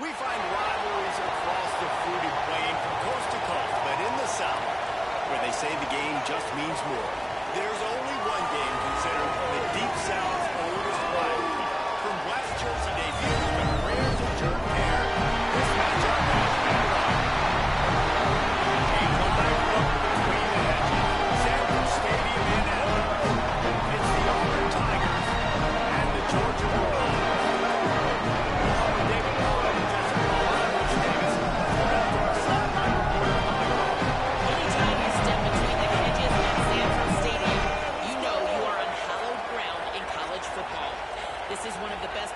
We find rivalries across the fruity plain from coast to coast, but in the South, where they say the game just means more, there's only one game considered the Deep South's oldest rivalry. From West Jersey debuts to careers of Jordan Hare, this matchup has been won. A live look between the hedges, Sanford Stadium in Atlanta. It's the Auburn Tigers and the Georgia Bulldogs.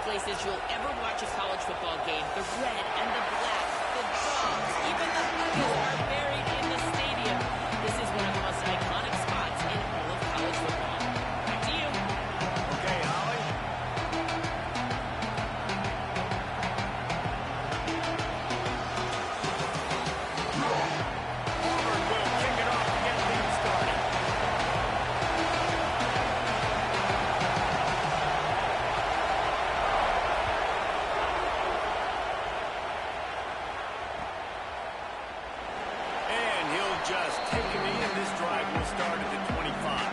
Places you'll ever watch a college football game. The red and the black, the dogs, even the Huskies are buried in the stadium. This is one of the most iconic spots in all of college football. Back to you. Okay, Holly. Auburn will kick it off to get things started. Just take a knee, and this drive will start at the 25.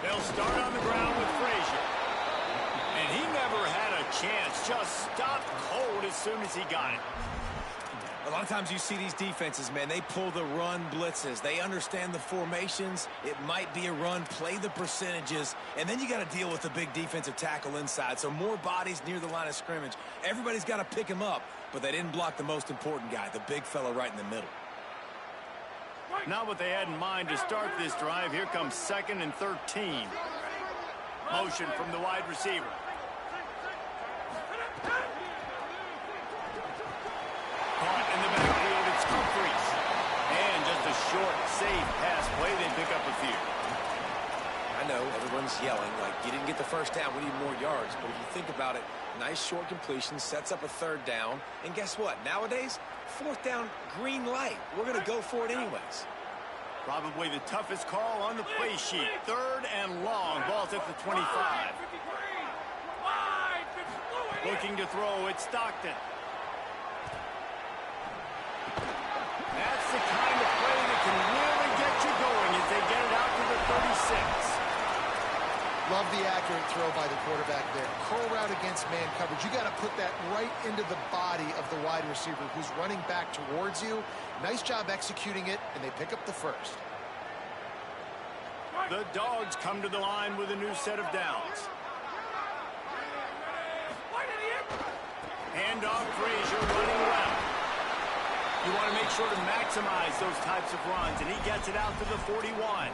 They'll start on the ground with Frazier. And he never had a chance, just stopped cold as soon as he got it. A lot of times you see these defenses, man, they pull the run blitzes. They understand the formations. It might be a run, play the percentages, and then you got to deal with the big defensive tackle inside. So more bodies near the line of scrimmage. Everybody's got to pick him up, but they didn't block the most important guy, the big fella right in the middle. Not what they had in mind to start this drive. Here comes 2nd and 13. Motion from the wide receiver. Caught in the backfield, it's Humphries. And just a short, safe pass play, they pick up a few. I know, everyone's yelling, like, you didn't get the first down, we need more yards. But if you think about it, nice short completion, sets up a 3rd down. And guess what? Nowadays, 4th down, green light. We're going to go for it anyways. Probably the toughest call on the play sheet. 3rd and long, ball's at the 25. Looking to throw, it's Stockton. That's the kind of play that can really get you going as they get it out to the 36. Love the accurate throw by the quarterback there. Curl route against man coverage. You got to put that right into the body of the wide receiver who's running back towards you. Nice job executing it, and they pick up the 1st. The Dogs come to the line with a new set of downs. Handoff, Frazier running left. You want to make sure to maximize those types of runs, and he gets it out to the 41.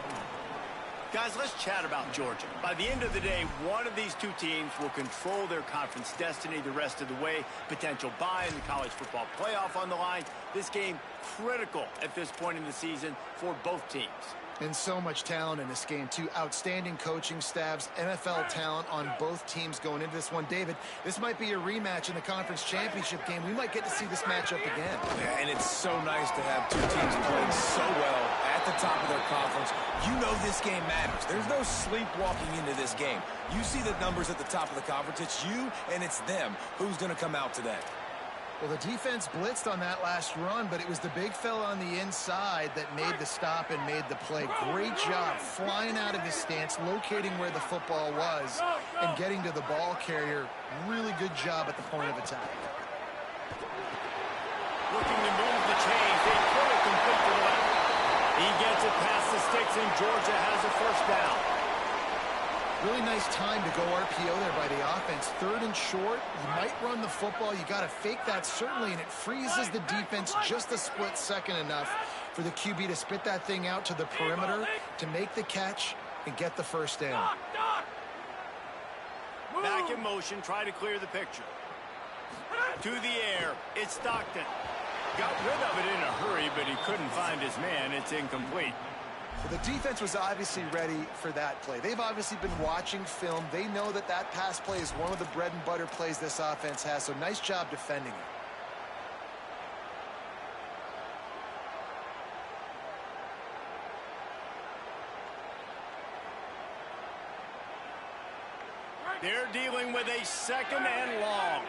Guys, let's chat about Georgia. By the end of the day, one of these two teams will control their conference destiny the rest of the way. Potential bye in the college football playoff on the line. This game critical at this point in the season for both teams. And so much talent in this game, too. Outstanding coaching staffs, NFL talent on both teams going into this one. David, this might be a rematch in the conference championship game. We might get to see this matchup again. Yeah, and it's so nice to have two teams playing so well at the top of their conference. You know this game matters. There's no sleepwalking into this game. You see the numbers at the top of the conference. It's you and it's them. Who's going to come out today? Well, the defense blitzed on that last run, but it was the big fella on the inside that made the stop and made the play. Great job flying out of his stance, locating where the football was, and getting to the ball carrier. Really good job at the point of attack. Looking to move the chains. They pull it complete to the left. He gets it past the sticks, and Georgia has a 1st down. Really nice time to go RPO there by the offense. 3rd and short. You might run the football. You got to fake that, certainly, and it freezes the defense just a split second enough for the QB to spit that thing out to the perimeter to make the catch and get the 1st down. Back in motion, try to clear the picture. To the air, it's Stockton. Got rid of it in a hurry, but he couldn't find his man. It's incomplete. Well, the defense was obviously ready for that play. They've obviously been watching film. They know that that pass play is one of the bread and butter plays this offense has, so nice job defending it. They're dealing with a second and long.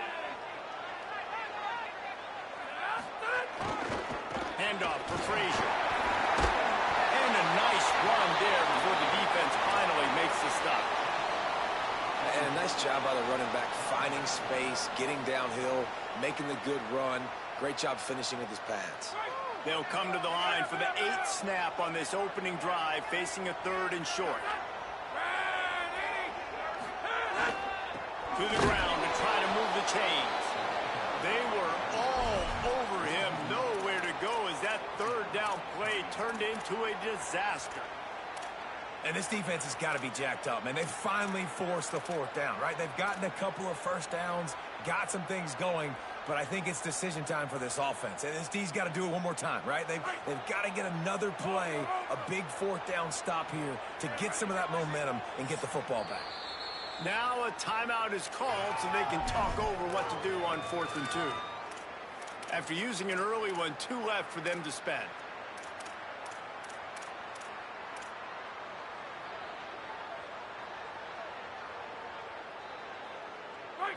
Handoff for Frazier. And a nice run there before the defense finally makes the stop. And a nice job by the running back, finding space, getting downhill, making the good run. Great job finishing with his pads. They'll come to the line for the 8th snap on this opening drive, facing a 3rd and short. To the ground to try to move the chains. They were all over him, nowhere to go as that 3rd down play turned into a disaster. And this defense has got to be jacked up, man. They finally forced the 4th down, right? They've gotten a couple of first downs, got some things going, but I think it's decision time for this offense. And this D's got to do it one more time, right? They've got to get another play, a big 4th down stop here to get some of that momentum and get the football back. Now a timeout is called so they can talk over what to do on 4th and 2. After using an early one, 2 left for them to spend.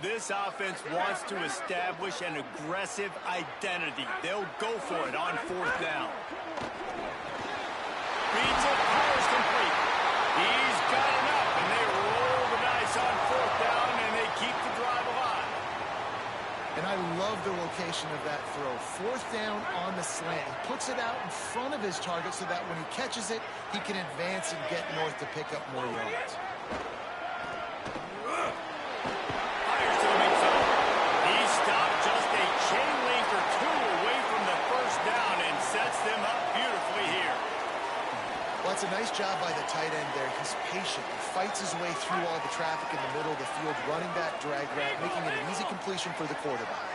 This offense wants to establish an aggressive identity. They'll go for it on 4th down. Beats it, powers complete. He's got enough, and they roll the dice on 4th down, and they keep the drive alive. And I love the location of that throw. 4th down on the slant. He puts it out in front of his target so that when he catches it, he can advance and get north to pick up more yards. Fires to the mid zone. He stopped just a chain link or 2 away from the 1st down and sets them up beautifully here. Well, that's a nice job by the tight end there. He's patient. He fights his way through all the traffic in the middle of the field, running that drag route, making it an easy completion for the quarterback.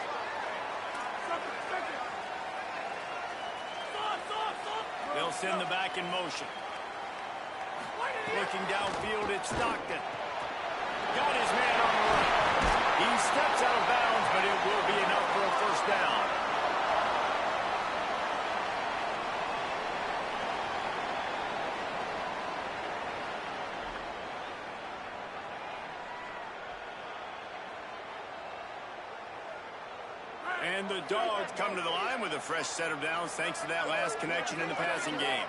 They'll send the back in motion. Looking downfield, it's Stockton. Got his man on the run. He steps out of bounds, but it will be enough for a 1st down. And the Dogs come to the line with a fresh set of downs thanks to that last connection in the passing game.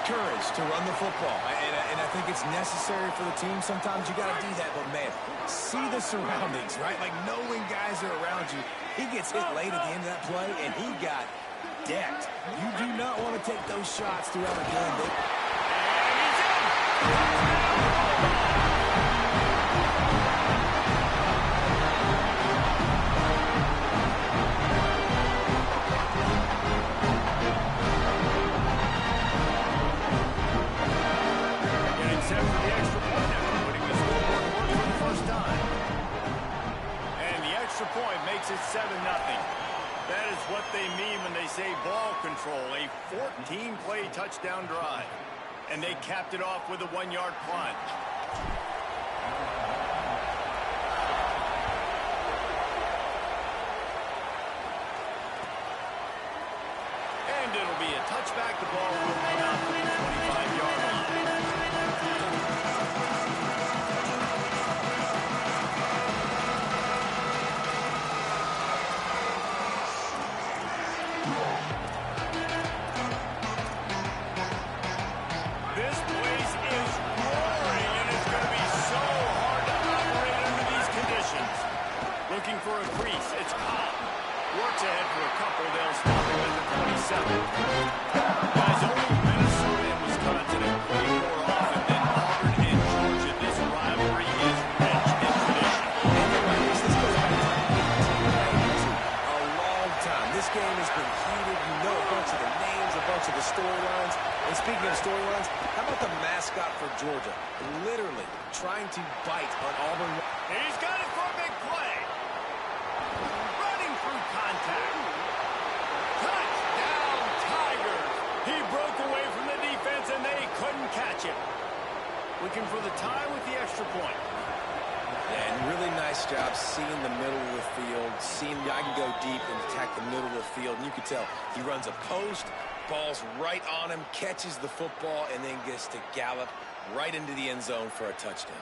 Courage to run the football, and I think it's necessary for the team. Sometimes you got to do that, but man, see the surroundings, right? Like knowing guys are around you. He gets hit late at the end of that play, and he got decked. You do not want to take those shots throughout a game. Point makes it 7-0. That is what they mean when they say ball control, a 14-play touchdown drive. And they capped it off with a 1-yard plunge. And it'll be a touchback. The ball will come out from the 25-yard line. Looking for a crease. It's Cobb. Works ahead for a couple. They'll stop him at the 27. Guys, only Minnesota and Wisconsin have played more often than Auburn and Georgia. This rivalry is rich in tradition. And this goes back to a long time. This game has been huge. undefeated. You know a bunch of the names, a bunch of the storylines. And speaking of storylines, how about the mascot for Georgia? Literally trying to bite on Auburn. He's got it for a big play. Running through contact. Touchdown, Tigers. He broke away from the defense, and they couldn't catch him. Looking for the tie with the extra point. And really nice job seeing the middle of the field, seeing I can go deep and attack the middle of the field. And you can tell he runs a post, ball's right on him, catches the football, and then gets to gallop right into the end zone for a touchdown.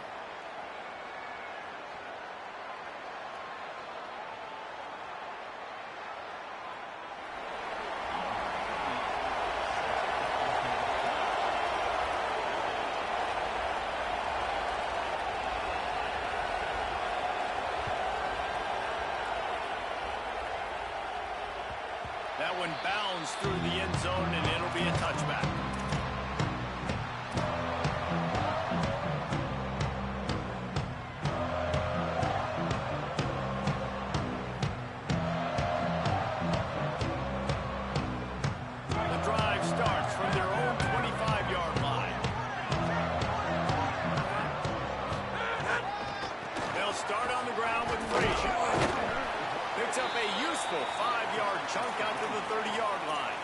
That one bounds through the end zone, and it'll be a touchback. The drive starts from their own 25-yard line. They'll start on the ground with Frazier. Picks up a useful 5-yard chunk out to the 30-yard line.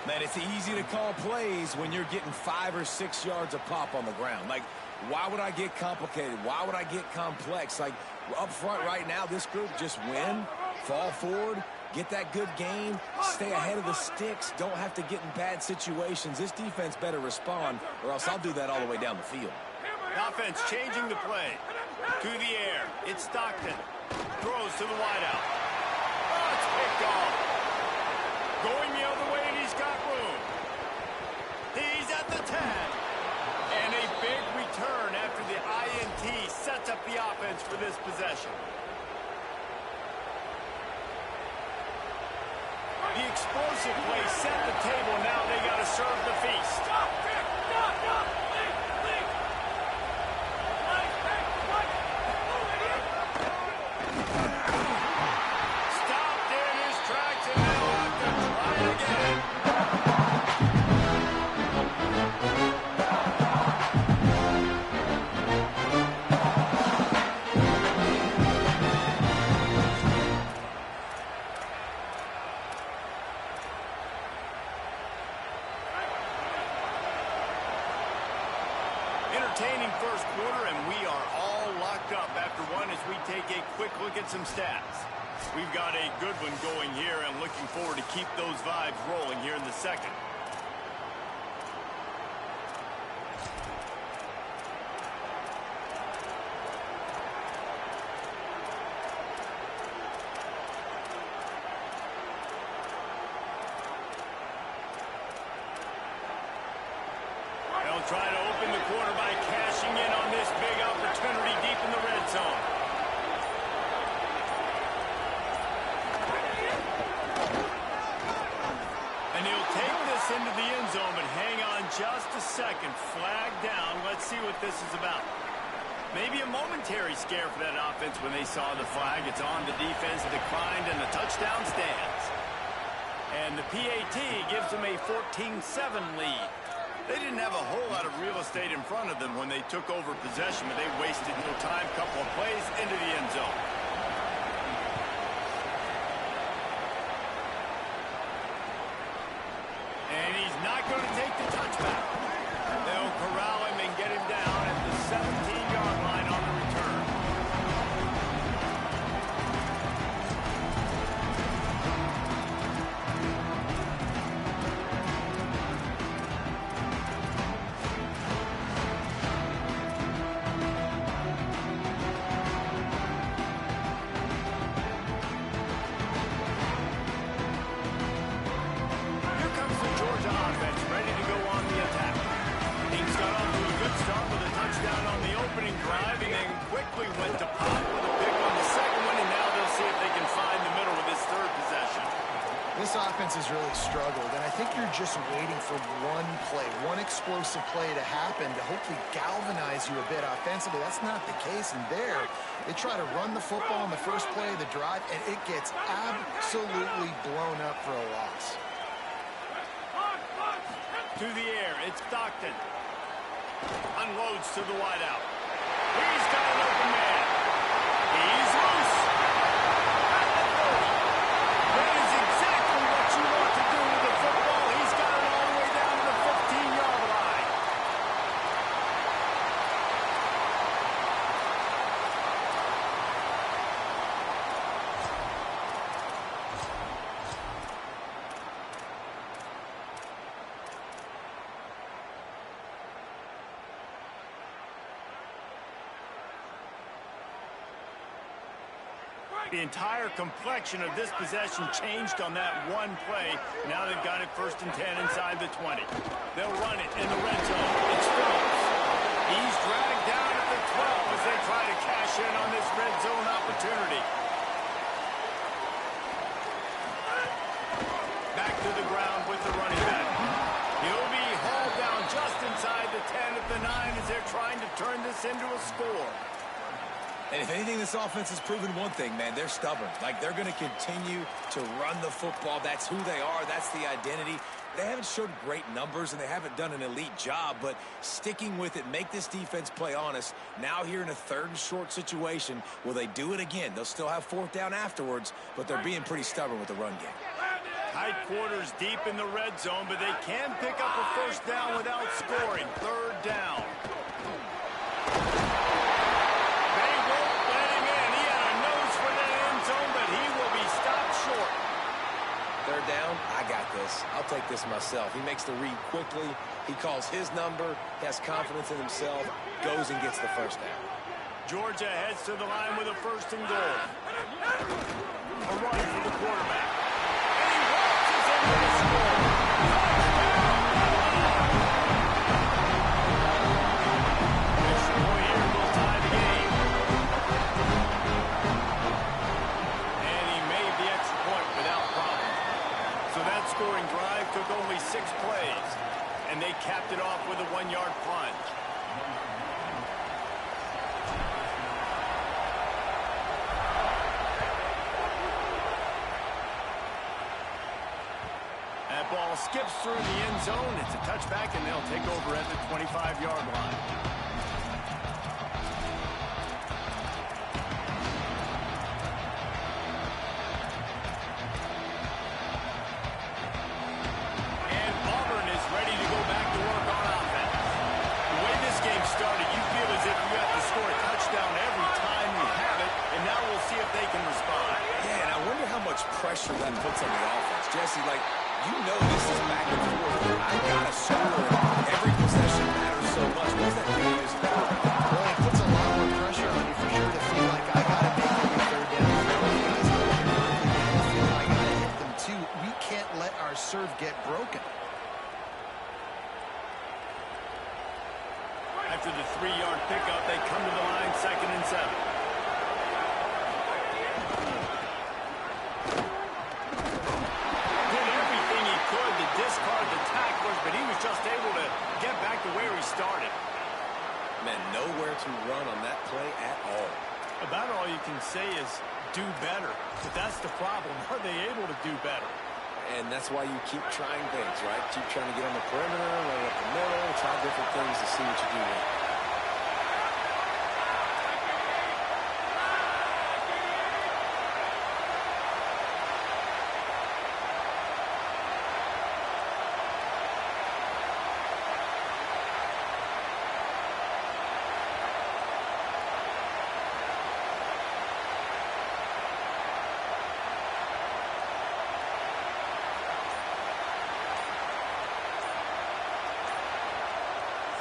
Man, it's easy to call plays when you're getting 5 or 6 yards a pop on the ground. Like, why would I get complicated? Why would I get complex? Like, up front right now, this group just win, fall forward, get that good game, stay ahead of the sticks, don't have to get in bad situations. This defense better respond, or else I'll do that all the way down the field. Offense changing the play. To the air. It's Stockton. Throws to the wideout. Oh, it's picked off. Going the other way, and he's got room. He's at the 10. And a big return after the INT sets up the offense for this possession. The explosive play set the table. Now they got to serve the feast. Entertaining first quarter, and we are all locked up after one as we take a quick look at some stats. We've got a good one going here and looking forward to keep those vibes rolling here in the second. They'll try to open the quarter by cashing in on this big opportunity deep in the red zone. And he'll take this into the end zone, but hang on just a second. Flag down. Let's see what this is about. Maybe a momentary scare for that offense when they saw the flag. It's on the defense, declined, and the touchdown stands. And the PAT gives them a 14-7 lead. They didn't have a whole lot of real estate in front of them when they took over possession, but they wasted no time. Couple of plays into the end zone. And he's not going to take the touchback. They'll corral him and get him down at the 17-yard line on the return. Here comes the Georgia offense ready to go on the attack. He's got on This offense has really struggled, and I think you're just waiting for one play, one explosive play to happen to hopefully galvanize you a bit offensively. That's not the case, and there, they try to run the football on the first play of the drive, and it gets absolutely blown up for a loss. To the air, it's Stockton. Unloads to the wideout. He's got an open man. He's loose. At the 30. That is exactly what you want to do with the football. He's got it all the way down to the 15-yard line. The entire complexion of this possession changed on that one play. Now they've got it 1st and 10 inside the 20. They'll run it in the red zone. It's Phillips. He's dragged down at the 12 as they try to cash in on this red zone opportunity. Back to the ground with the running back. He'll be hauled down just inside the 10 at the 9 as they're trying to turn this into a score. And if anything, this offense has proven one thing, man. They're stubborn. Like, they're going to continue to run the football. That's who they are. That's the identity. They haven't showed great numbers, and they haven't done an elite job, but sticking with it, make this defense play honest. Now here in a 3rd and short situation, will they do it again? They'll still have 4th down afterwards, but they're being pretty stubborn with the run game. Tight quarters deep in the red zone, but they can pick up a 1st down without scoring. 3rd down. But he will be stopped short. 3rd down, I got this. I'll take this myself. He makes the read quickly. He calls his number. He has confidence in himself. Goes and gets the 1st down. Georgia heads to the line with a 1st and goal. A run for the quarterback. And he launches into the score. This boy here will tie the game. So that scoring drive took only 6 plays, and they capped it off with a 1-yard plunge. That ball skips through the end zone. It's a touchback, and they'll take over at the 25-yard line. Started, you feel as if you have to score a touchdown every time you have it, and now we'll see if they can respond. Yeah, and I wonder how much pressure that puts on the offense. Jesse, like, you know this is back and forth. I gotta score. Every possession matters so much. What does that do to this quarterback? Well, it puts a lot more pressure on you for sure to feel like I gotta make every 3rd down. I feel like I gotta hit them too. We can't let our serve get broken. After the 3-yard pickup, they come to the line 2nd and 7. Did everything he could to discard the tacklers, but he was just able to get back to where he started. Man, nowhere to run on that play at all. About all you can say is do better. But that's the problem. Are they able to do better? And that's why you keep trying things, right? Keep trying to get on the perimeter, run up the middle, try different things to see what you do with.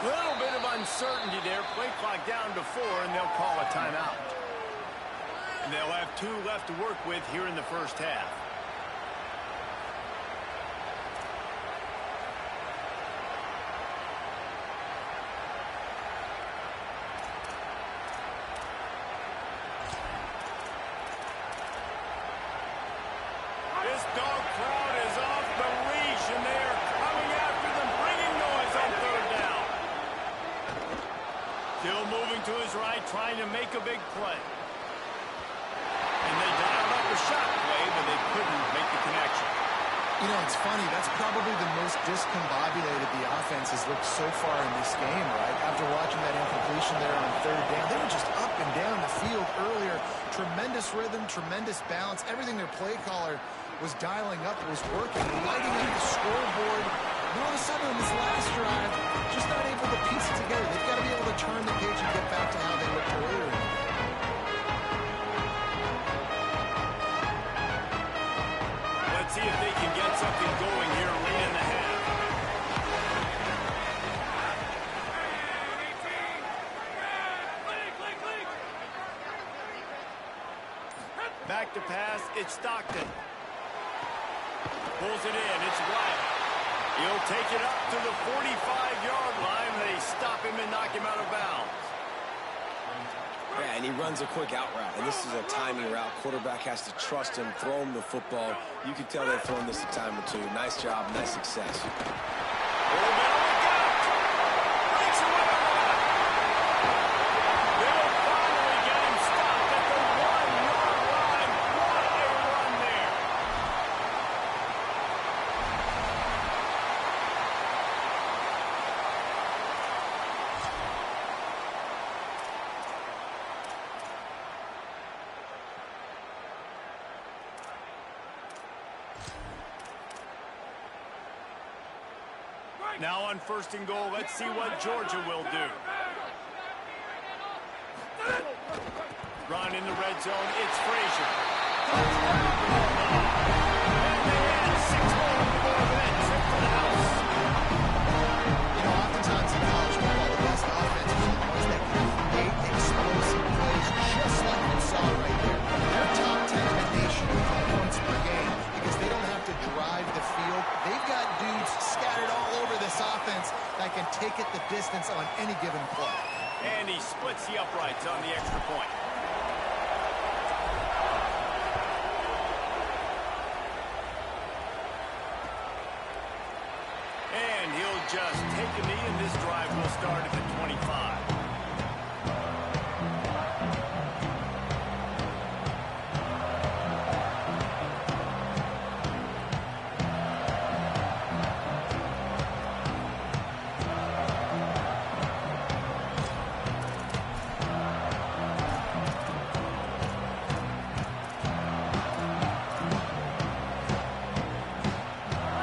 Little bit of uncertainty there. Play clock down to 4, and they'll call a timeout. And they'll have 2 left to work with here in the 1st half. This dog crowd his right, trying to make a big play. And they dialed up a shot play, but they couldn't make the connection. You know, it's funny. That's probably the most discombobulated the offense has looked so far in this game, right? After watching that incompletion there on third down, they were just up and down the field earlier. Tremendous rhythm, tremendous balance. Everything their play caller was dialing up was working, lighting up the scoreboard. And all of a sudden, in this last drive, just not able to piece it together. They've got to be able to turn the page and get back to how they looked earlier in the game. Let's see if they can get something going here late in the half. Back to pass, it's Stockton. Pulls it in, it's Wyatt. He'll take it up to the 45-yard line. They stop him and knock him out of bounds. Yeah, and he runs a quick out route, and this is a timing route. Quarterback has to trust him, throw him the football. You can tell they've thrown this a time or two. Nice job, nice success. They'll finally get him stopped at the 1-yard line. What a run there. Now on 1st and goal, let's see what Georgia will do. Run in the red zone, it's Frazier. And they add 6 more before that trip to the house. You know, oftentimes in college football, the best offenses are the ones that can create explosive plays, just like you saw right there. They're top 10 in the nation in points per game because they don't have to drive the field. They've got dudes scattered all over this offense that can take it the distance on any given play. And he splits the uprights on the extra point. And he'll just take a knee, and this drive will start at the 25.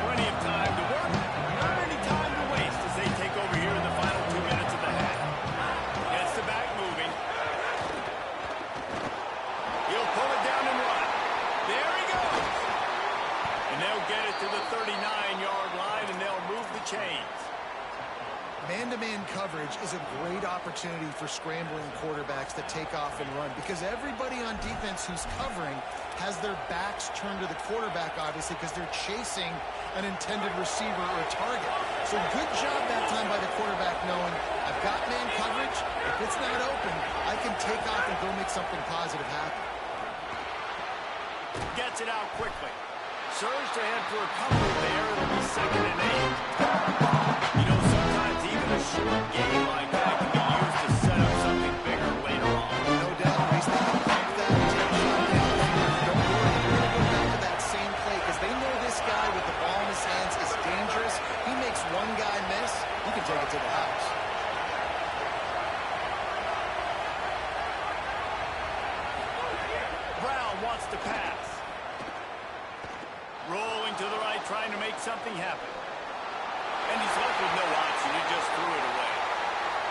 Plenty of time to work, not any time to waste as they take over here in the final 2 minutes of the half. Gets the back moving. He'll pull it down and run. There he goes. And they'll get it to the 39-yard line, and they'll move the chains. Man-to-man coverage is a great opportunity for scrambling quarterbacks to take off and run because everybody on defense who's covering has their backs turned to the quarterback, obviously, because they're chasing an intended receiver or a target. So good job that time by the quarterback knowing, I've got man coverage. If it's not open, I can take off and go make something positive happen. Gets it out quickly. Surge to head for a couple there. It'll be 2nd and 8. You know, sometimes even a short game like that can be used to set up something bigger later on. No doubt. They can pump that and take a shot downfield. Don't worry, you're going to go back to that same play because they know this guy with the ball in his hands is dangerous. He makes one guy miss, you can take it to the house. Brown wants to pass. Rolling to the right, trying to make something happen. And he's left with no option. He just threw it away.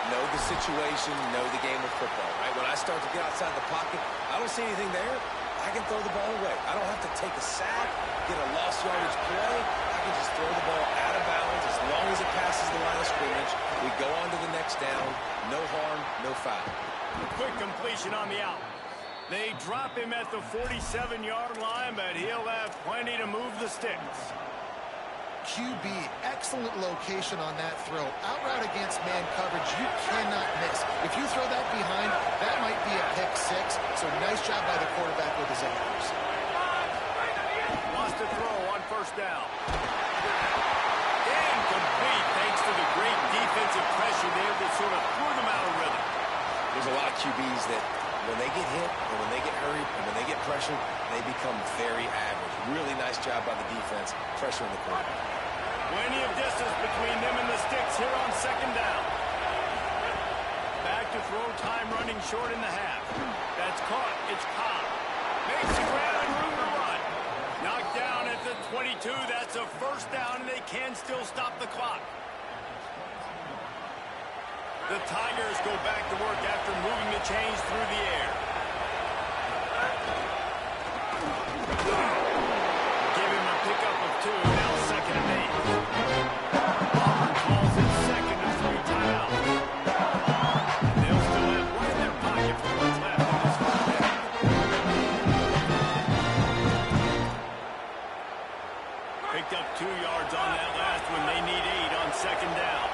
Know the situation, know the game of football, right? When I start to get outside the pocket, I don't see anything there. I can throw the ball away. I don't have to take a sack, get a lost yardage play. I can just throw the ball out of bounds as long as it passes the line of scrimmage. We go on to the next down. No harm, no foul. Quick completion on the out. They drop him at the 47-yard line, but he'll have plenty to move the sticks. QB, excellent location on that throw. Out route against man coverage, you cannot miss. If you throw that behind, that might be a pick six. So nice job by the quarterback with his ankles. Lost a throw on 1st down. Incomplete thanks to the great defensive pressure there that sort of threw them out of rhythm. There's a lot of QBs that when they get hit and when they get hurried and when they get pressured, they become very average. Really nice job by the defense, pressuring the quarterback. Plenty of distance between them and the sticks here on second down. Back to throw, time running short in the half. That's caught. It's Cobb. Makes the ground, room to run. Knocked down at the 22. That's a first down, and they can still stop the clock. The Tigers go back to work after moving the chains through the air. Give him a pickup of 2. Now second and 8. Auburn calls it second of 3 timeouts. And they'll still have one in their pocket for what's left in this first half. Picked up 2 yards on that last one. They need 8 on second down.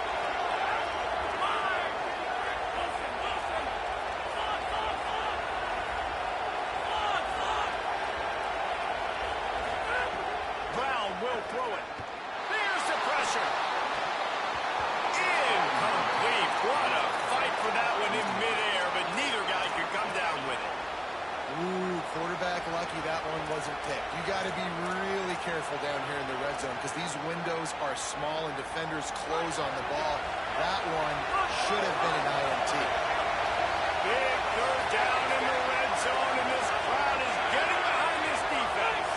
Will throw it. There's the pressure. Incomplete. What a fight for that one in midair, but neither guy could come down with it. Ooh, quarterback lucky that one wasn't picked. You got to be really careful down here in the red zone because these windows are small and defenders close on the ball. That one should have been an INT. Big third down in the red zone, and this crowd is getting behind this defense.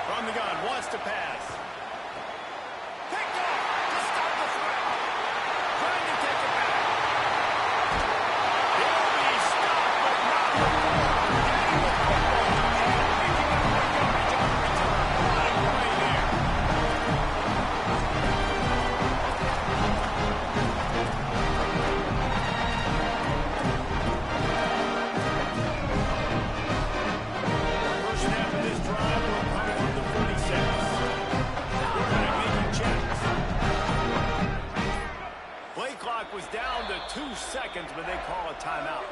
From the gun, wants to pass. Picked off to stop the threat. Trying to take it back. He'll be stopped, but not before getting the football and picking up the yardage on return. What a play there. First half of this drive will come from the 46. Quarterback making checks. Play clock was down to 2 seconds, but they call a timeout.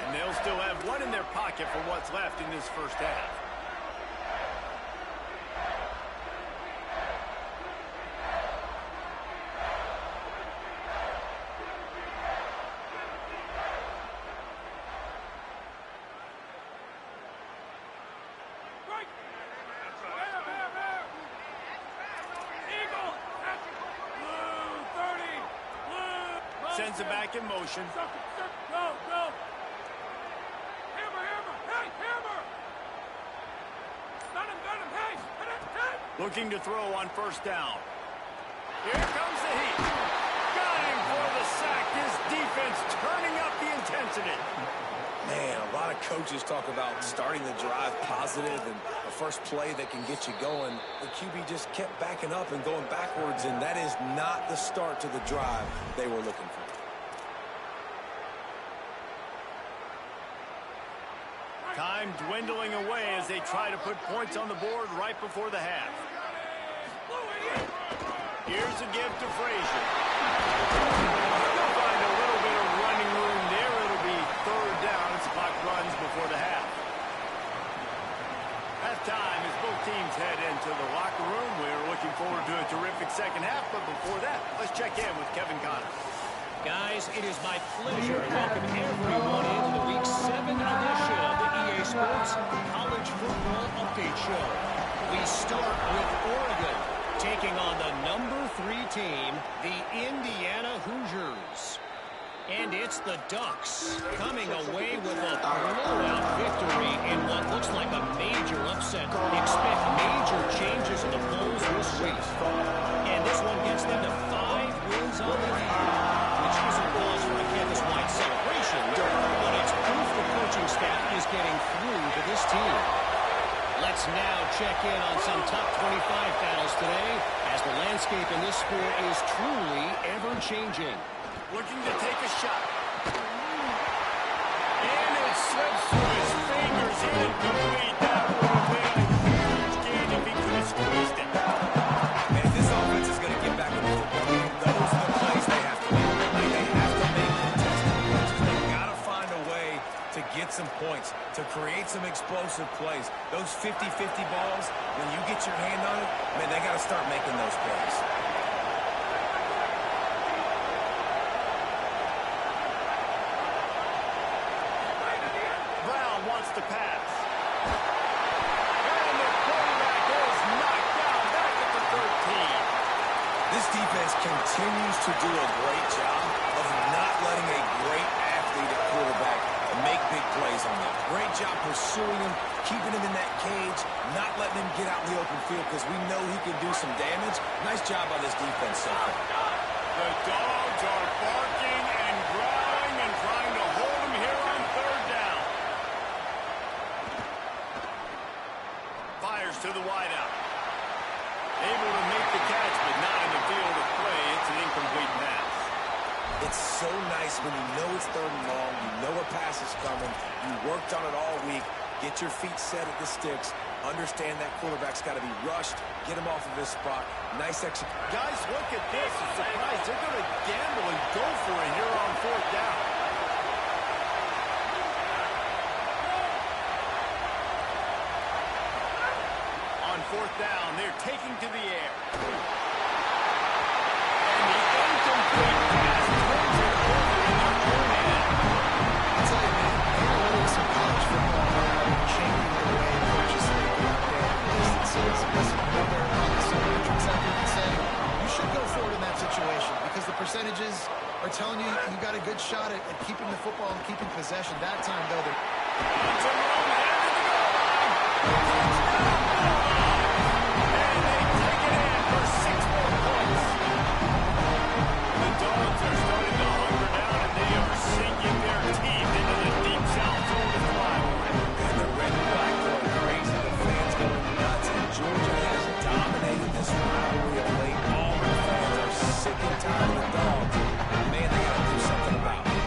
And they'll still have one in their pocket for what's left in this first half. Sends it back in motion. Looking to throw on first down. Here comes the heat. Got him for the sack. This defense turning up the intensity. Man, a lot of coaches talk about starting the drive positive and a first play that can get you going. The QB just kept backing up and going backwards, and that is not the start to the drive they were looking for. Time dwindling away as they try to put points on the board right before the half. Here's a give to Frazier. They'll find a little bit of running room there. It'll be third down as the clock runs before the half. Halftime as both teams head into the locker room. We're looking forward to a terrific second half, but before that, let's check in with Kevin Connor. Guys, it is my pleasure to welcome everyone into the Week 7 edition of the EA Sports College Football Update Show. We start with Oregon, taking on the number 3 team, the Indiana Hoosiers. And it's the Ducks coming away with a blowout victory in what looks like a major upset. Expect major changes in the polls this week. And this one gets them to 5 wins on the year, which isn't cause for a campus-wide celebration, but it's proof the coaching staff is getting through to this team. Let's now check in on some top 25 battles today, as the landscape in this sport is truly ever-changing. Looking to take a shot. And it slips through his fingers. Incomplete. That would have been a huge gain if he could have squeezed it. Man, if this offense is going to get back in the football game, those are the plays they have to make. Like, they have to make contested catches. They've got to find a way to get some points, to create some explosive plays. Those 50-50 balls, when you get your hand on it, man, they got to start making those plays. Brown wants to pass. And the quarterback is knocked down back at the 13. This defense continues to do a great job of not letting a great athlete at quarterback make big plays on them. Great job pursuing him, keeping him in that cage, not letting him get out in the open field because we know he can do some damage. Nice job by this defense so far. The Dogs are barking and growling and trying to hold him here on third down. Fires to the wideout. Able to make the catch, but not in the field of play. It's an incomplete pass. It's so nice when you know it's third and long, you know a pass is coming, you worked on it all week, get your feet set at the sticks, understand that quarterback's got to be rushed, get him off of his spot. Nice execution. Guys, look at this. I'm surprised they're going to gamble and go for it here on fourth down. On fourth down, they're taking to the air. And the incomplete pass turns it over in their own end. I'll tell you, man, analytics in college football are changing the way coaches think about distances. Listen, whether on the 700 second and say, you should go for it in that situation because the percentages are telling you you got a good shot at keeping the football and keeping possession. That time, though, they're... Jerome headed to the goal line. And they take it in for 6 more points. The Dogs are starting to hunker down, and they are sinking their teeth into the deep south zone of rivalry. And the red and black going crazy, the fans going nuts, and Georgia has dominated this rivalry of late. All the fans are sick and tired of the Dogs. Man, they got to do something about it.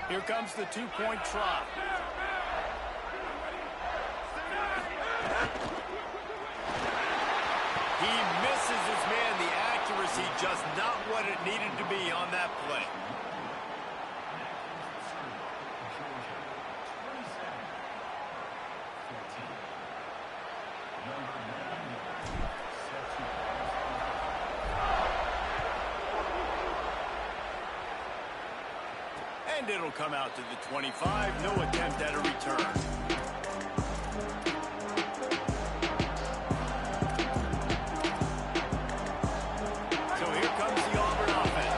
Here comes the two-point try. He misses his man. The accuracy just not what it needed to be on that play. And it'll come out to the 25. No attempt at a return. So here comes the Auburn offense.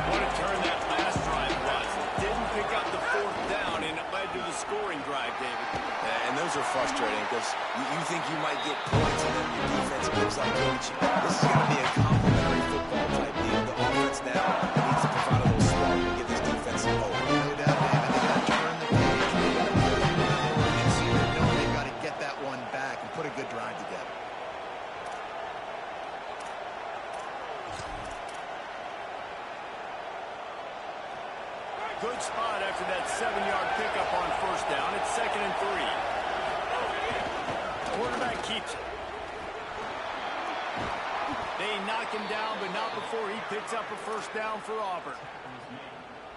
What a turn that last drive was. Didn't pick up the fourth down, and it led to the scoring drive, David. And those are frustrating because you think you might get points and then your defense gives up on you. This is going to be a complimentary football type deal. The offense now needs to provide a little spark and give this defense some hope. No doubt, David. They got to turn the page. They got to really run their urgency. They know they've got to get that one back and put a good drive together. Good spot after that 7-yard pickup on first down. It's 2nd and 3. Quarterback keeps it. They knock him down, but not before he picks up a first down for Auburn.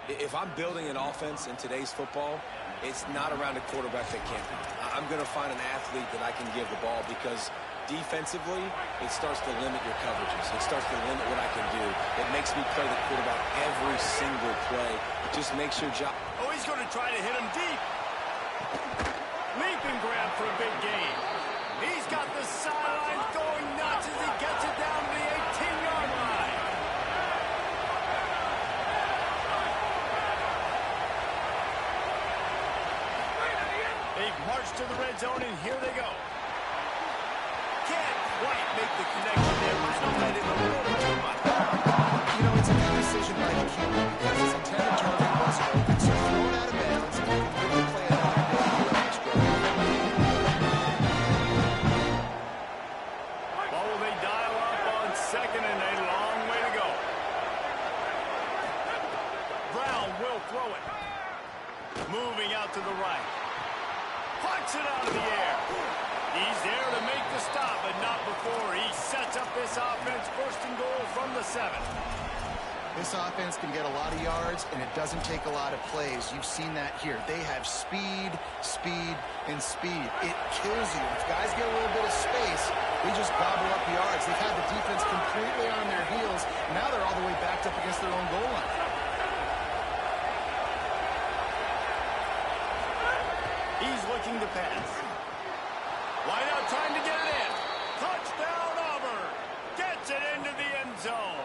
If I'm building an offense in today's football, it's not around a quarterback that can't. I'm going to find an athlete that I can give the ball because defensively, it starts to limit your coverages. It starts to limit what I can do. It makes me play the quarterback every single play. It just makes your job. Oh, he's going to try to hit him deep. Leap and grab for a big gain. He's got the sidelines going nuts as he gets it down to the 18-yard line. They've marched to the red zone, and here they go. Can't quite make the connection there. Might have let in a little too much. You know, it's a good decision by the QB because his intended target wasn't open, so throw it out of bounds and you can live to play another day here on this ground. Well, will they dial up on 2nd and a long way to go? Brown will throw it. Moving out to the right. Puts it out of the air. He's there to make the stop, but not before he sets up this offense 1st and goal from the 7. This offense can get a lot of yards, and it doesn't take a lot of plays. You've seen that here. They have speed, speed, and speed. It kills you. If guys get a little bit of space, they just gobble up yards. They've had the defense completely on their heels. Now they're all the way backed up against their own goal line. He's looking to pass. Wide out, time to get it in. Touchdown, Auburn. Gets it into the end zone.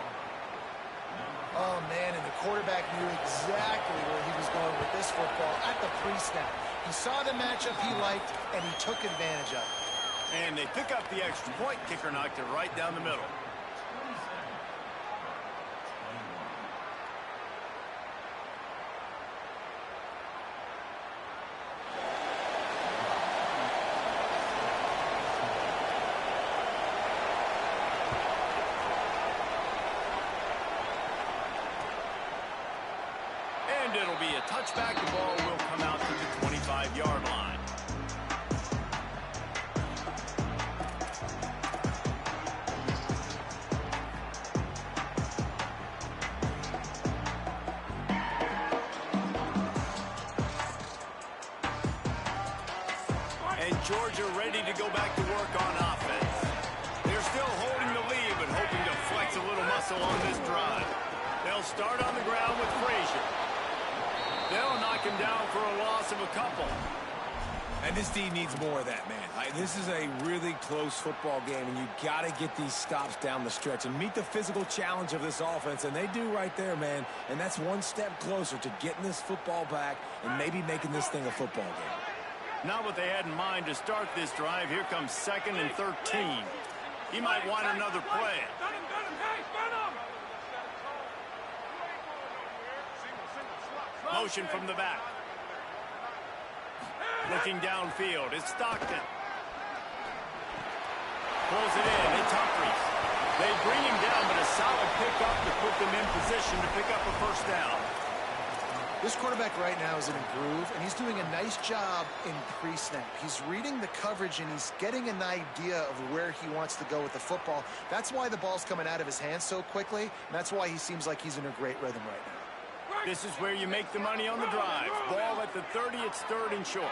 Oh, man, and the quarterback knew exactly where he was going with this football at the pre-snap. He saw the matchup he liked, and he took advantage of it. And they pick up the extra point. Kicker knocked it right down the middle. And it'll be a touchback. The ball will come out to the 25-yard line. And Georgia ready to go back to work on offense. They're still holding the lead, but hoping to flex a little muscle on this drive. They'll start on the ground with Frazier. They'll knock him down for a loss of a couple. And this D needs more of that, man. This is a really close football game, and you got to get these stops down the stretch and meet the physical challenge of this offense, and they do right there, man. And that's one step closer to getting this football back and maybe making this thing a football game. Not what they had in mind to start this drive. Here comes 2nd and 13. He might want another play. Motion from the back. Looking downfield, it's Stockton. Pulls it in, it's Humphries. They bring him down, but a solid pickup to put them in position to pick up a first down. This quarterback right now is in a groove, and he's doing a nice job in pre-snap. He's reading the coverage, and he's getting an idea of where he wants to go with the football. That's why the ball's coming out of his hands so quickly, and that's why he seems like he's in a great rhythm right now. This is where you make the money on the drive. Ball at the 30, it's 3rd and short.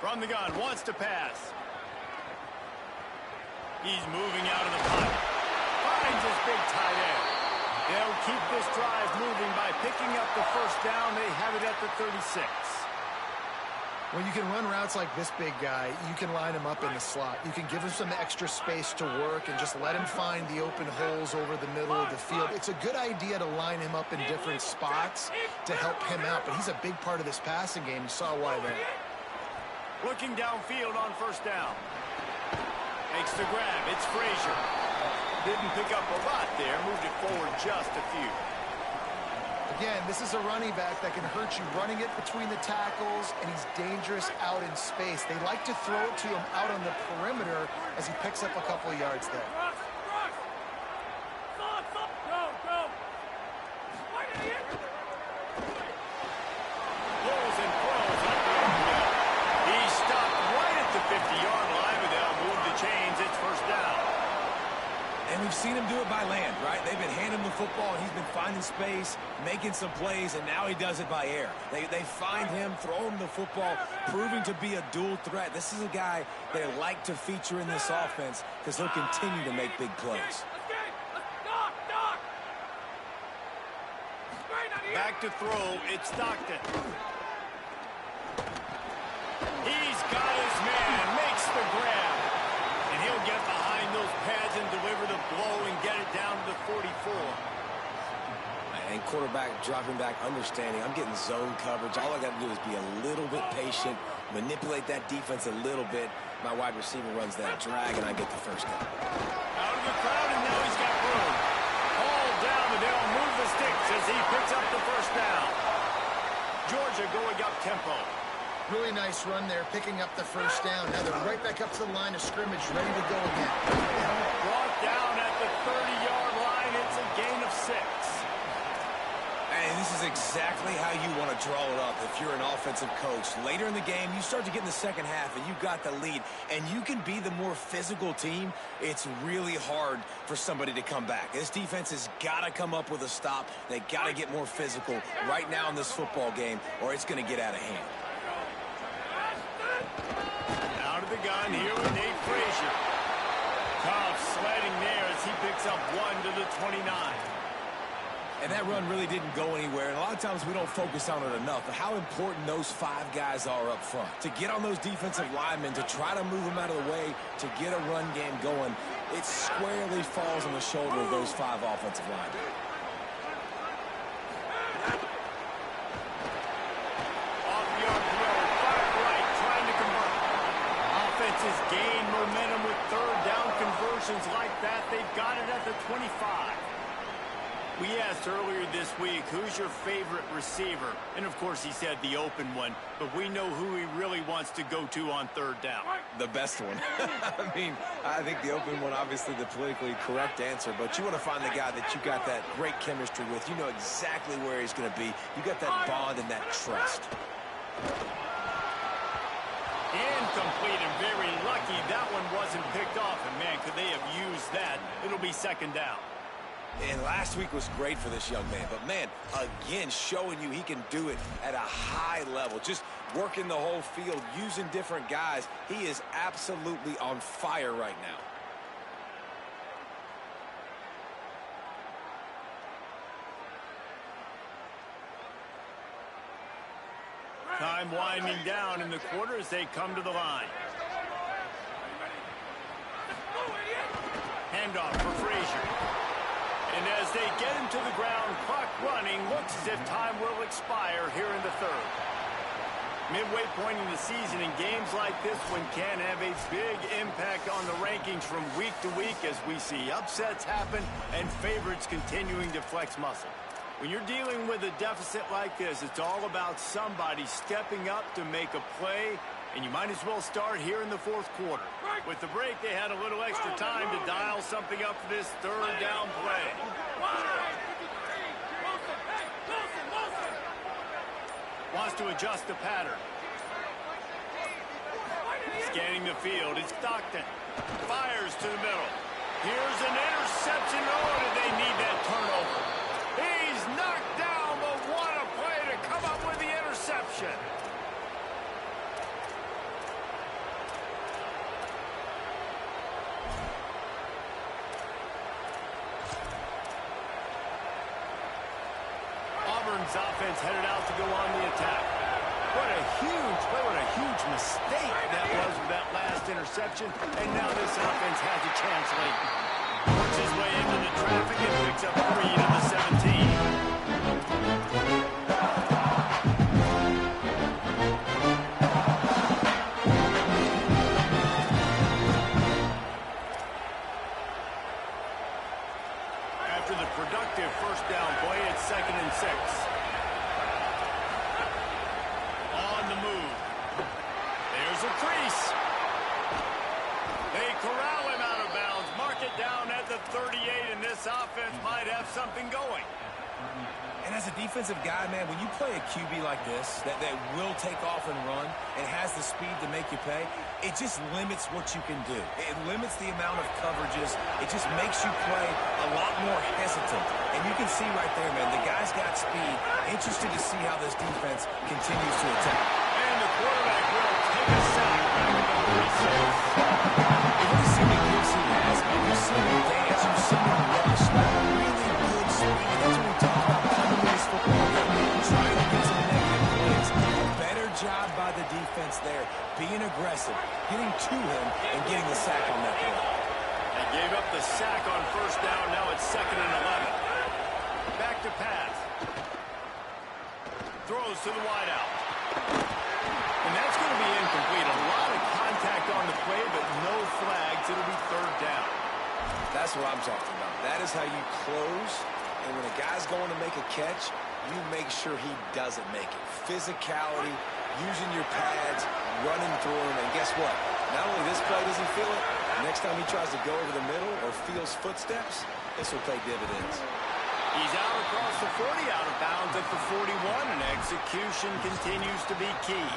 From the gun, wants to pass. He's moving out of the pocket. Finds his big tight end. They'll keep this drive moving by picking up the first down. They have it at the 36. When you can run routes like this big guy, you can line him up in the slot. You can give him some extra space to work and just let him find the open holes over the middle of the field. It's a good idea to line him up in different spots to help him out, but he's a big part of this passing game. You saw why there. Looking downfield on first down. Makes the grab. It's Frazier. Didn't pick up a lot there. Moved it forward just a few. Again, this is a running back that can hurt you running it between the tackles, and he's dangerous out in space. They like to throw it to him out on the perimeter as he picks up a couple of yards there. Pulls and throws at the open middle. He's stopped right at the 50-yard line, but they'll move the chains. It's first down. And we've seen him do it by land, right? They've been handing him the football, and he's been finding space, making some plays, and now he does it by air. They find him, throw him the football, proving to be a dual threat. This is a guy they like to feature in this offense because he'll continue to make big plays. Back to throw, it's Stockton. He's got his man, makes the grab. And he'll get behind those pads and deliver the blow and get it down to the 44. And quarterback dropping back, understanding, I'm getting zone coverage. All I got to do is be a little bit patient, manipulate that defense a little bit. My wide receiver runs that drag, and I get the first down. Out of the crowd, and now he's got room. All down, and they'll move the sticks as he picks up the first down. Georgia going up tempo. Really nice run there, picking up the first down. Now they're right back up to the line of scrimmage, ready to go again. Brought down at the 30-yard line. It's a gain of 6. And this is exactly how you want to draw it up if you're an offensive coach. Later in the game, you start to get in the second half, and you got the lead, and you can be the more physical team. It's really hard for somebody to come back. This defense has got to come up with a stop. They got to get more physical right now in this football game, or it's going to get out of hand. Out of the gun here with Nate Frazier. Cobb sledding there as he picks up 1 to the 29. And that run really didn't go anywhere. And a lot of times we don't focus on it enough. But how important those 5 guys are up front. To get on those defensive linemen, to try to move them out of the way, to get a run game going, it squarely falls on the shoulder of those 5 offensive linemen. Off the arc throw, far right, trying to convert. Offenses gain momentum with third down conversions like that. They've got it at the 25. We asked earlier this week, who's your favorite receiver? And, of course, he said the open one. But we know who he really wants to go to on third down. The best one. I mean, I think the open one, obviously the politically correct answer. But you want to find the guy that you got that great chemistry with. You know exactly where he's going to be. You got that bond and that trust. Incomplete and very lucky that one wasn't picked off. And, man, could they have used that? It'll be second down. And last week was great for this young man. But, man, again, showing you he can do it at a high level. Just working the whole field, using different guys. He is absolutely on fire right now. Time winding down in the quarter as they come to the line. Handoff for Frazier. And as they get him to the ground, clock running, looks as if time will expire here in the third. Midway point in the season, in games like this one can have a big impact on the rankings from week to week as we see upsets happen and favorites continuing to flex muscle. When you're dealing with a deficit like this, it's all about somebody stepping up to make a play, and you might as well start here in the fourth quarter. With the break, they had a little extra time to dial something up for this third down play. Wants to adjust the pattern. Scanning the field, it's Stockton. Fires to the middle. Here's an interception. Oh, did they need that turnover? He's knocked down, but what a play to come up with the interception. Auburn's offense headed out to go on the attack. What a huge play, what a huge mistake that was with that last interception. And now this offense has a chance late. Works his way into the traffic and picks up 3 to the 17. After the productive first down play, it's 2nd and 6. On the move. There's a crease. They corral him out of bounds. Mark it down at the 38, and this offense might have something going. And as a defensive guy, man, when you play a QB like this, that will take off and run and has the speed to make you pay, it just limits what you can do. It limits the amount of coverages. It just makes you play a lot more hesitant. And you can see right there, man, the guy's got speed. Interested to see how this defense continues to attack. And the quarterback will take a sack back at the 36. You've seen the gifts he has, man. You've seen him dance. You've seen him rush. Really good speed. That's what we talk about coming to this football game, trying to get some negative plays. Better job by the defense there, being aggressive, getting to him, and getting the sack on that play. They gave up the sack on first down. Now it's 2nd and 11. Back to pass. Throws to the wideout. And that's going to be incomplete. A lot of contact on the play, but no flags. It'll be 3rd down. That's what I'm talking about. That is how you close. And when a guy's going to make a catch, you make sure he doesn't make it. Physicality, using your pads, running through him. And guess what? Not only this play does he feel it, next time he tries to go over the middle or feels footsteps, this will pay dividends. He's out across the 40 out of bounds at the 41, and execution continues to be key.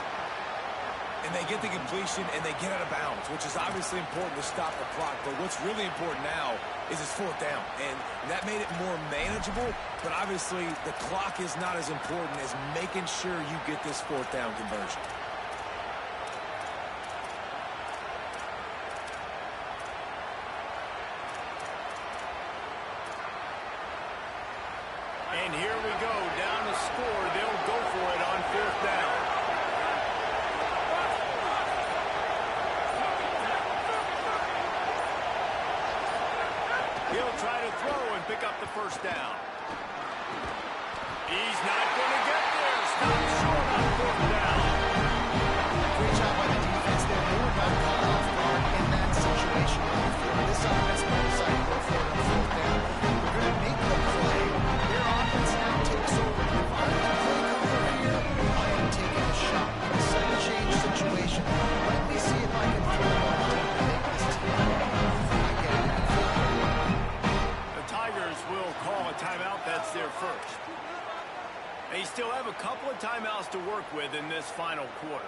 And they get the completion, and they get out of bounds, which is obviously important to stop the clock. But what's really important now is it's fourth down. And that made it more manageable, but obviously the clock is not as important as making sure you get this fourth down conversion. And here we go, down to score. They'll go for it on fourth down. He'll try to throw and pick up the first down. He's not going to get there. Stop short on fourth down. Great job by the defense there. They were not caught off guard in that situation. This offense might decide to go for it on fourth down. They're going to make the play. Their offense now takes over. If I'm the play caller here, I am taking a shot. A sudden change situation. Let me see if I can throw one deep and make this team run. I get it. The Tigers will call a timeout. That's their first. They still have a couple of timeouts to work with in this final quarter.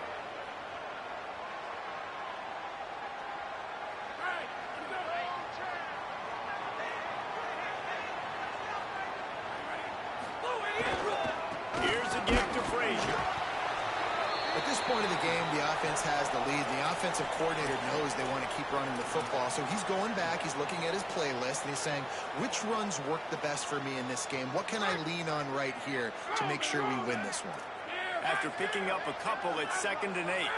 Here's a gift to Frazier. At this point of the game, the offense has the lead. The offensive coordinator knows they want to keep running the football. So he's going back, he's looking at his playlist, and he's saying, which runs work the best for me in this game? What can I lean on right here to make sure we win this one? After picking up a couple at 2nd and 8.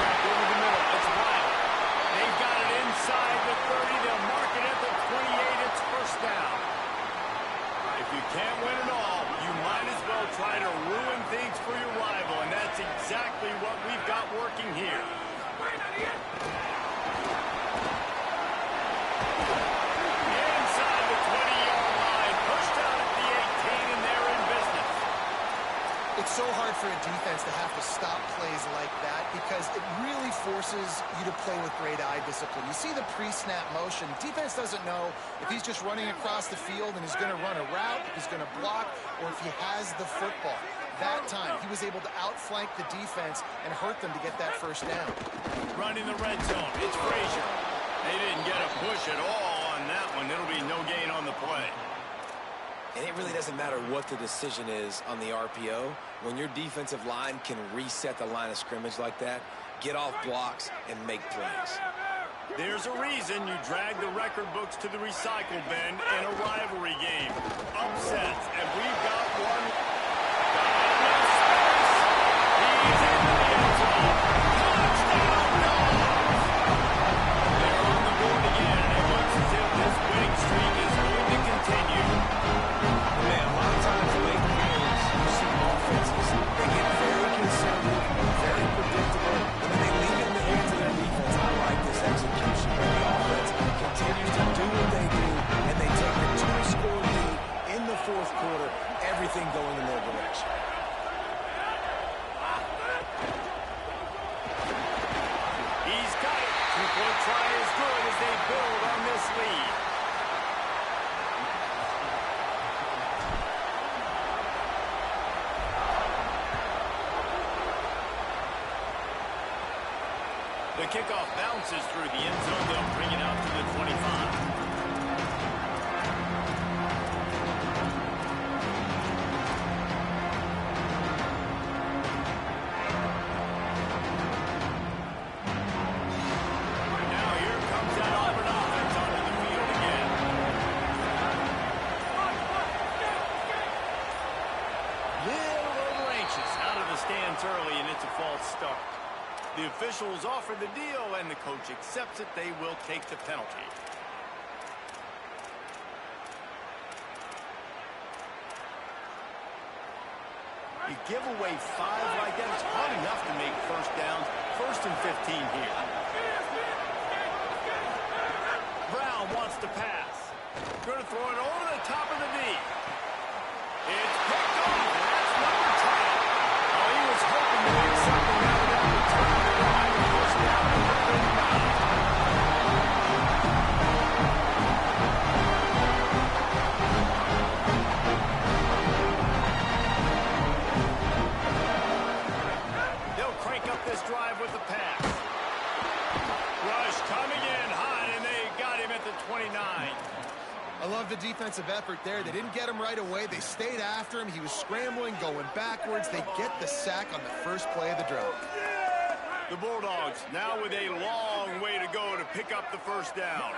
Over the middle, it's Wild. They've got it inside the 30. They'll mark it at the 28. It's first down. If you can't win it all, you might as well try to ruin things for your rival, and that's exactly what we've got working here. Inside the 20-yard line, pushed out at the 18, and they're in business. It's so hard for a defense to have to stop plays like that because it really forces you to play with great eye discipline. You see the pre-snap motion. Defense doesn't know if he's just running across the field and he's going to run a route, if he's going to block, or if he has the football. That time, he was able to outflank the defense and hurt them to get that first down. Running the red zone, it's Frazier. They didn't get a push at all on that one. It'll be no gain on the play. And it really doesn't matter what the decision is on the RPO. When your defensive line can reset the line of scrimmage like that, get off blocks and make plays. There's a reason you drag the record books to the recycle bin in a rivalry game. Upsets, and we've got one. He's in the end zone. Touchdown, Dogs! They're on the board again, and it looks as if this winning streak is going to continue. Man, a lot of times late in games, you see offenses, they get very conservative, very predictable, and then they leave it in the hands of their defense. I like this execution. When the offense continues to do what they do, and they take the 2-score lead in the fourth quarter, everything going in their direction. He's got it. Two-point try is good as they build on this lead. The kickoff bounces through the end zone. They'll bring it out to the 25. Now here comes that Auburn offense onto the field again. Little over anxious out of the stands early, and it's a false start. The officials offer the deal, and the coach accepts it. They will take the penalty. You give away 5 like that, it's hard enough to make first downs. 1st and 15 here. Brown wants to pass. Going to throw it over the top of the knee. It's picked off, and that's number 10. Oh, he was hoping to make something out of that return. First down at the 39. the 29. I love the defensive effort there. They didn't get him right away. They stayed after him. He was scrambling, going backwards. They get the sack on the first play of the drive. The Bulldogs now with a long way to go to pick up the first down.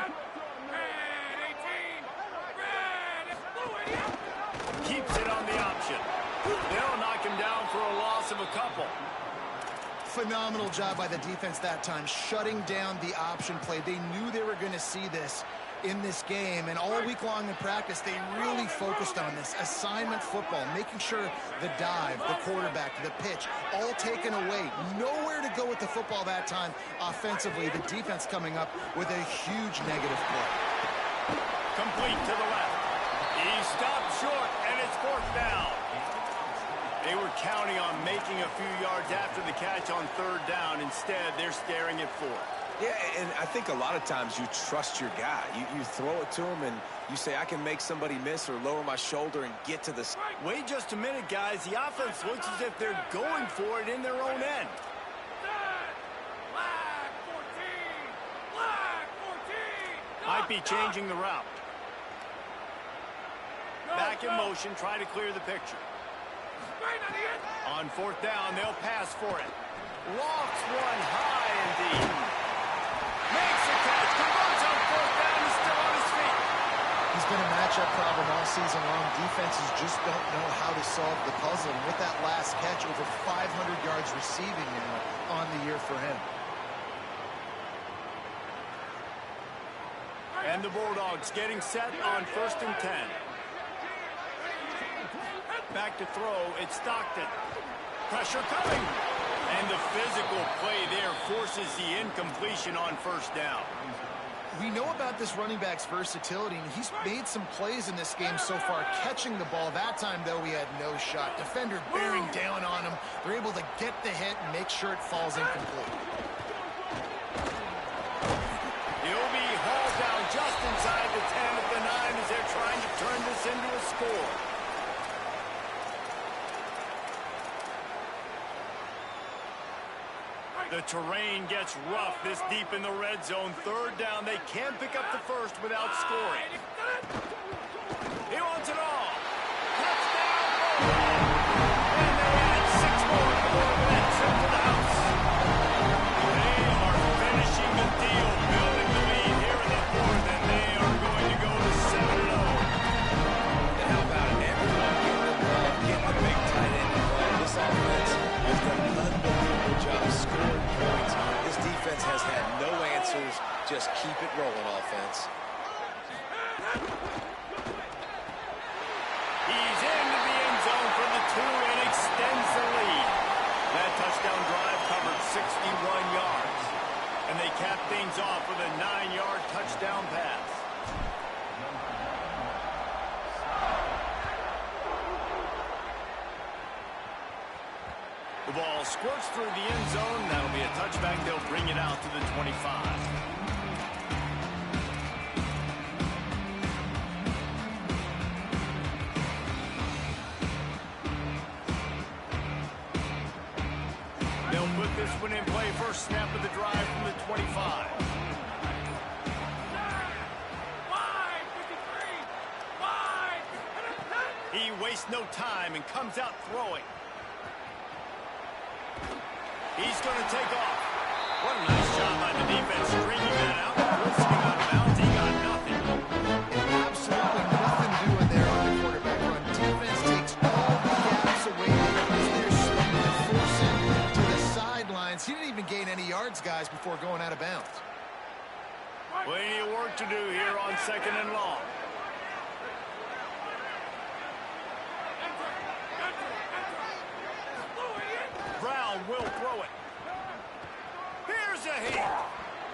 Keeps it on the option. They'll knock him down for a loss of a couple. Phenomenal job by the defense that time, shutting down the option play. They knew they were going to see this in this game, and all week long in practice, they really focused on this assignment football, making sure the dive, the quarterback, the pitch, all taken away. Nowhere to go with the football that time offensively. The defense coming up with a huge negative play. Complete to the left. He stopped short, and it's fourth down. They were counting on making a few yards after the catch on third down. Instead, they're staring at fourth. Yeah, and I think a lot of times you trust your guy. You throw it to him, and you say, I can make somebody miss or lower my shoulder and get to the... Wait just a minute, guys. The offense looks as if they're going for it in their own end. Might be changing the route. Back in motion, try to clear the picture. On fourth down, they'll pass for it. Lofts one high indeed. Makes a catch, converts on fourth down, he's still on his feet. He's been a matchup problem all season long. Defenses just don't know how to solve the puzzle. And with that last catch, over 500 yards receiving now on the year for him. And the Bulldogs getting set on 1st and 10. Back to throw, it's Stockton. Pressure coming. And the physical play there forces the incompletion on first down. We know about this running back's versatility, and he's made some plays in this game so far, catching the ball. That time, though, he had no shot. Defender bearing down on him. They're able to get the hit and make sure it falls incomplete. He'll be hauled down just inside the 10 at the 9 as they're trying to turn this into a score. The terrain gets rough this deep in the red zone. Third down, they can't pick up the first without scoring. He wants it all. Touchdown! And they add 6 more before that trip to the house. They are finishing the deal, building the lead here in the fourth, and they are going to go to 7-0. And how about it? Everyone getting the ball, getting the big tight end to play. This offense has done an unbelievable job scoring points. This defense has had no answers. Just keep it rolling, offense. He's into the end zone for the 2 and extends the lead. That touchdown drive covered 61 yards. And they cap things off with a 9-yard touchdown pass. The ball squirts through the end zone. That'll be a touchback. They'll bring it out to the 25. They'll put this one in play. First snap of the drive from the 25. He wastes no time and comes out throwing. He's going to take off. What a nice job by the defense stringing that out. Forcing him out of bounds. He got nothing. Absolutely nothing doing there on the quarterback run. Defense takes all the gaps away because they're slowing to force him to the sidelines. He didn't even gain any yards, guys, before going out of bounds. Plenty of work to do here on 2nd and long. Brown will throw it. Here's a hit.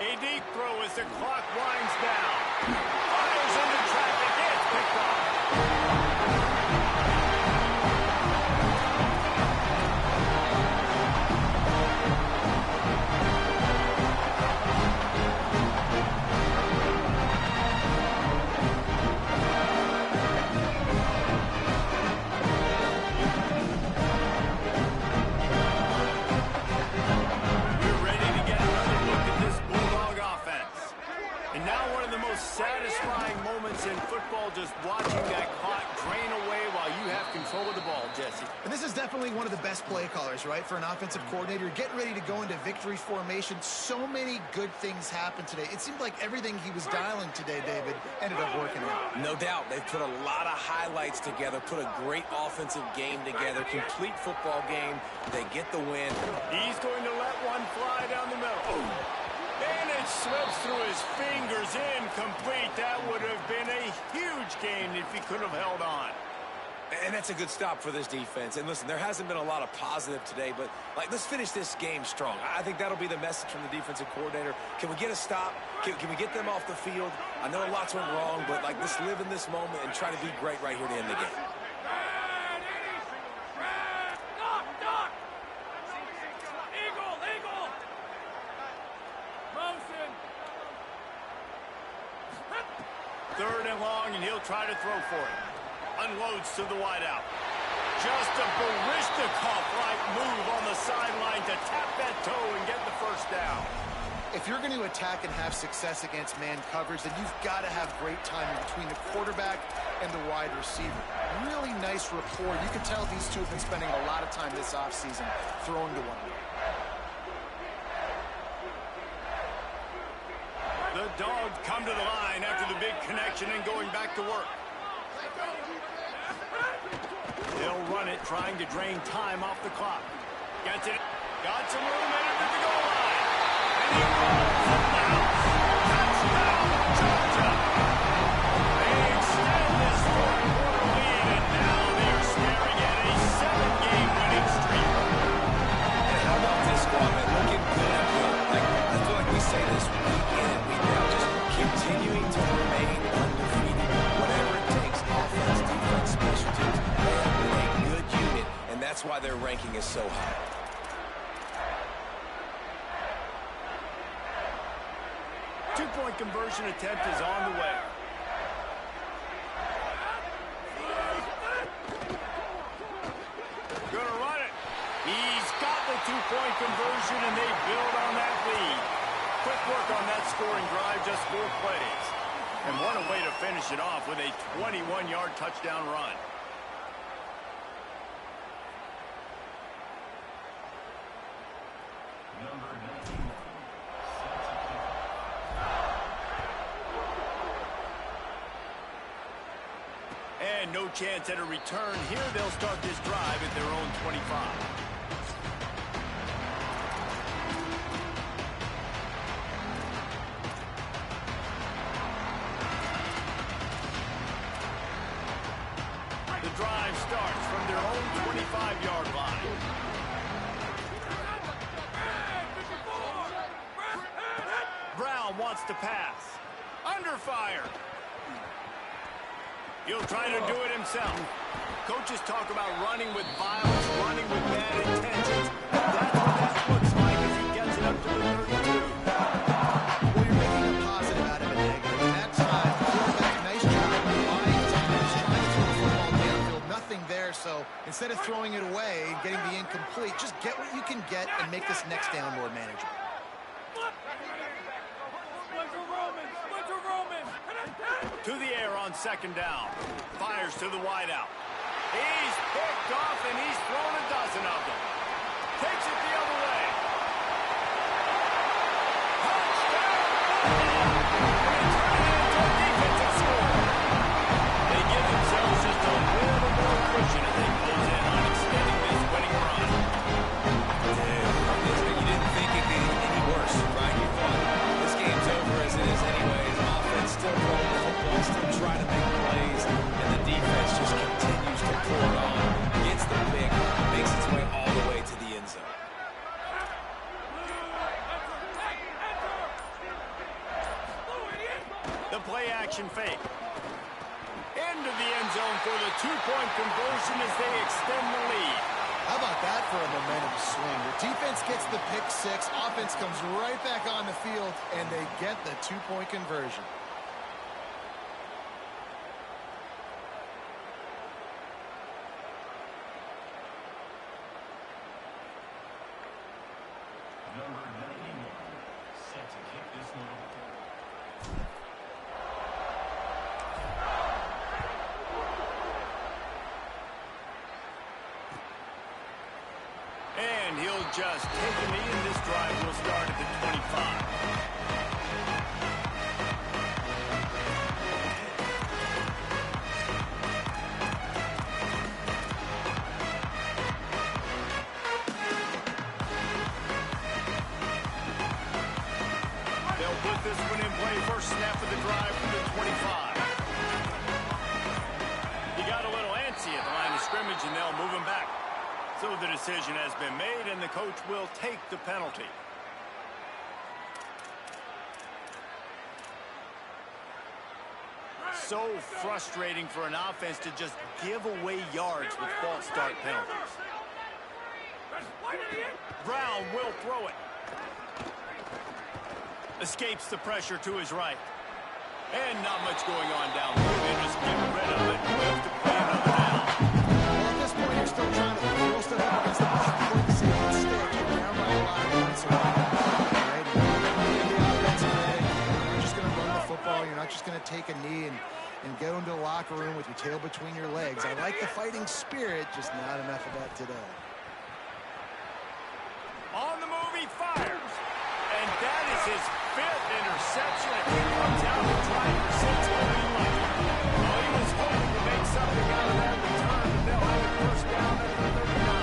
A deep throw as the clock winds down. Fires into traffic. It's picked off. And now one of the most satisfying moments in football, just watching that clock drain away while you have control of the ball, Jesse. And this is definitely one of the best play callers, right, for an offensive coordinator. Getting ready to go into victory formation. So many good things happened today. It seemed like everything he was dialing today, David, ended up working out. No doubt. They've put a lot of highlights together, put a great offensive game together, complete football game. They get the win. He's going to let one fly down the middle. And it slips through his fingers, incomplete. That would have been a huge gain if he could have held on. And that's a good stop for this defense. And listen, there hasn't been a lot of positive today, but let's finish this game strong. I think that'll be the message from the defensive coordinator. Can we get a stop? Can we get them off the field? I know lots went wrong, but let's live in this moment and try to be great right here to end the game. Third and long, and he'll try to throw for it. Unloads to the wideout. Just a Baryshnikov-like move on the sideline to tap that toe and get the first down. If you're going to attack and have success against man coverage, then you've got to have great timing between the quarterback and the wide receiver. Really nice rapport. You can tell these two have been spending a lot of time this offseason throwing to one another. The Dogs come to the line after the big connection and going back to work. They'll run it, trying to drain time off the clock. Gets it. Got some room headed to the goal line. And he runs it now. Touchdown, Georgia. They extend this fourth-quarter lead, and now they're staring at a 7-game winning streak. And how about this squad, man? Looking good. I feel like we say this week in and week out, just continuing to remain undefeated. Whatever it takes, offense, defense, special teams, they have been a good unit, and that's why their ranking is so high. Two-point conversion attempt is on the way. Gonna run it. He's got the two-point conversion, and they build on that lead. Quick work on that scoring drive, just 4 plays. And what a way to finish it off with a 21-yard touchdown run. And no chance at a return here. They'll start this drive at their own 25. The drive starts from their own 25-yard line. Brown wants to pass. Under fire. He'll try to do it himself. Coaches talk about running with violence, running with bad intentions. That's what that looks like as he gets it up to the 32. Well, you're making a positive out of a negative. And that time, quarterback, nice job buying time. He's trying to throw the football downfield. Nothing there, so instead of throwing it away and getting the incomplete, just get what you can get and make this next down more manageable. To the air on second down. Fires to the wideout. He's picked off, and he's thrown a dozen of them. Takes it the other way. Touchdown! And a defensive score. They give themselves just a little more cushion as they close in on extending this winning run. You didn't think it'd be any worse, right? You thought this game's over as it is anyways. Offense still throwing the football, still trying to make plays, and the defense just continues to pour it on. Gets the pick, makes its way all the way to the end zone. The play action fake. Into the end zone for the two-point conversion as they extend the lead. How about that for a momentum swing? The defense gets the pick six, offense comes right back on the field, and they get the two-point conversion. Number 91, set to kick this one off. just take a knee, and this drive will start at the 25. They'll put this one in play. First snap of the drive from the 25. He got a little antsy at the line of scrimmage, and they'll move him back. So the decision has been made, and the coach will take the penalty. So frustrating for an offense to just give away yards with false start penalties. Brown will throw it. Escapes the pressure to his right. And not much going on down there. They just get rid of it. Move to play another down. Well, at this point, you're still trying to throw stuff up against the box before you see it stick. You're down by a lot of points. Right? The offensive end, you're just going to run the football. You're not just going to take a knee and go into the locker room with your tail between your legs. I like the fighting spirit, just not enough of that today. On the move, he fires. And that is his 5th interception. If he comes out and tries to sit, it's going to be lucky. Well, he was hoping to make something out of that return, but they'll have it first down at the 39.